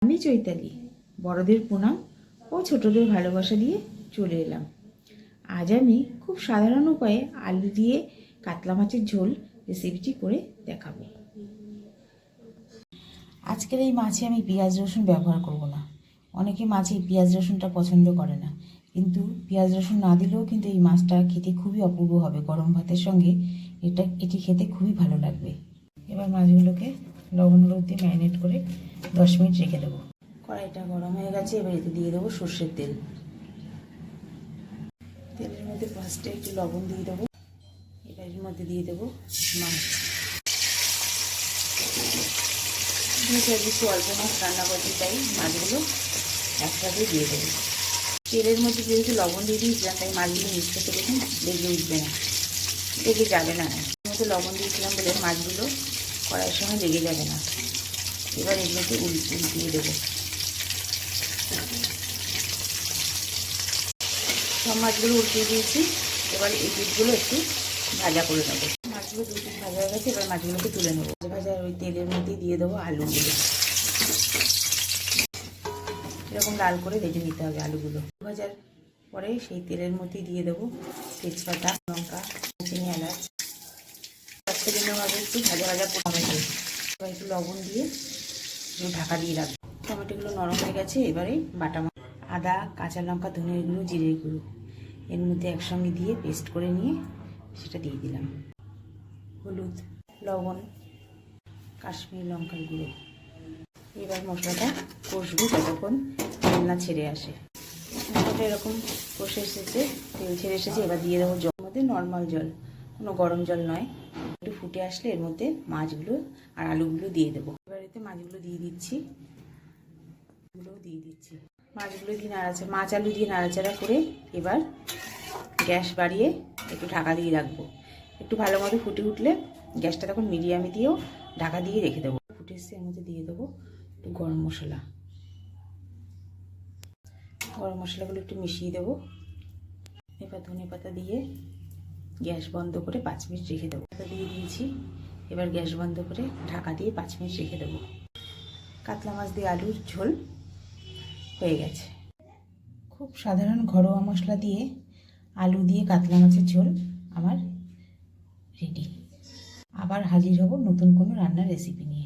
আমি চৈতালি, বড়দের প্রণাম ও ছোটদের ভালোবাসা দিয়ে চলে এলাম। আজ আমি খুব সাধারণ উপায়ে আলু দিয়ে কাতলা মাছের ঝোল রেসিপিটি করে দেখাবো। আজকের এই মাছে আমি পেঁয়াজ রসুন ব্যবহার করব না। অনেকে মাছে পেঁয়াজ রসুনটা পছন্দ করে না, কিন্তু পেঁয়াজ রসুন না দিলেও কিন্তু এই মাছটা খেতে খুবই অপূর্ব হবে। গরম ভাতের সঙ্গে এটি খেতে খুবই ভালো লাগবে। এবার মাছগুলোকে লবণ হলুদ দিয়ে ম্যারিনেট করে 10 মিনিট রেখে দেবো। কড়াইটা গরম হয়ে গেছে, এবার এতে দিয়ে দেবো সর্ষের তেল। তেলের মধ্যে ফার্স্টে একটু লবণ দিয়ে দেবো। এবার এর মধ্যে দিয়ে দেবো মাছ। একটু অল্প মাছ রান্না করতে চাই, মাছগুলো একসাথে দিয়ে দেবো। তেলের মধ্যে যেহেতু লবণ দিয়ে দিয়েছিলাম, তাই মাছগুলো মিক্সতে দেখুন লেগে উঠবে না, লেগে যাবে না। এর মধ্যে লবণ দিয়েছিলাম বলে মাছগুলো কড়াইয়ের সঙ্গে লেগে যাবে না। এবার এগুলোকে উল্টিয়ে দেবো। সব মাছগুলো উল্টিয়ে দিয়েছি। এবার এই পিঠগুলো একটু ভাজা করে নেবো। মাছগুলো দু পিঠ ভাজা হয়ে গেছে, এবার মাছগুলোকে তুলে নেবো। ভাজা ওই তেলের মধ্যে দিয়ে দেবো আলুগুলো। এরকম লাল করে ভেজে নিতে হবে আলুগুলো। ভাজার পরে সেই তেলের মধ্যে দিয়ে দেবো তেজপাতা, লঙ্কা, চিনি, এলাচ। একটু ভাজা ভাজা টমেটো, এবার একটু লবণ দিয়ে ঢাকা দিয়ে রাখবো। টমেটোগুলো নরম হয়ে গেছে। এবারে বাটা আদা, কাঁচা লঙ্কা, ধনের গুঁড়ো, জিরের গুঁড়ো এর মধ্যে একসঙ্গে দিয়ে পেস্ট করে নিয়ে সেটা দিয়ে দিলাম। হলুদ, লবণ, কাশ্মীরি লঙ্কার গুঁড়ো। এবার মশলাটা কষবো যতক্ষণ তেল না ছেড়ে আসে। মশলাটা এরকম কষে এসেছে, তেল ছেড়ে এসেছে। এবার দিয়ে দেবো জল, মধ্যে নর্মাল জল, কোনো গরম জল নয়। একটু ফুটে আসলে এর মধ্যে মাছগুলো আর আলুগুলো দিয়ে দেবো। এবার এতে মাছগুলো দিয়ে দিচ্ছি, মাছগুলো দিয়ে মাছ আলু দিয়ে নাড়াচাড়া করে এবার গ্যাস বাড়িয়ে একটু ঢাকা দিয়ে রাখবো। একটু ভালো মতো ফুটে উঠলে গ্যাসটা তখন মিডিয়ামে দিয়েও ঢাকা দিয়ে রেখে দেবো। ফুটে এসে এর মধ্যে দিয়ে দেবো একটু গরম মশলা। গরম মশলাগুলো একটু মিশিয়ে দেবো। এবার ধনে পাতা দিয়ে গ্যাস বন্ধ করে 5 মিনিট রেখে দেবো। দিয়ে দিয়েছি। এবার গ্যাস বন্ধ করে ঢাকা দিয়ে 5 মিনিট রেখে দেবো। কাতলা মাছ দিয়ে আলুর ঝোল হয়ে গেছে। খুব সাধারণ ঘরোয়া মশলা দিয়ে আলু দিয়ে কাতলা মাছের ঝোল আমার রেডি। আবার হাজির হব নতুন কোনো রান্নার রেসিপি নিয়ে।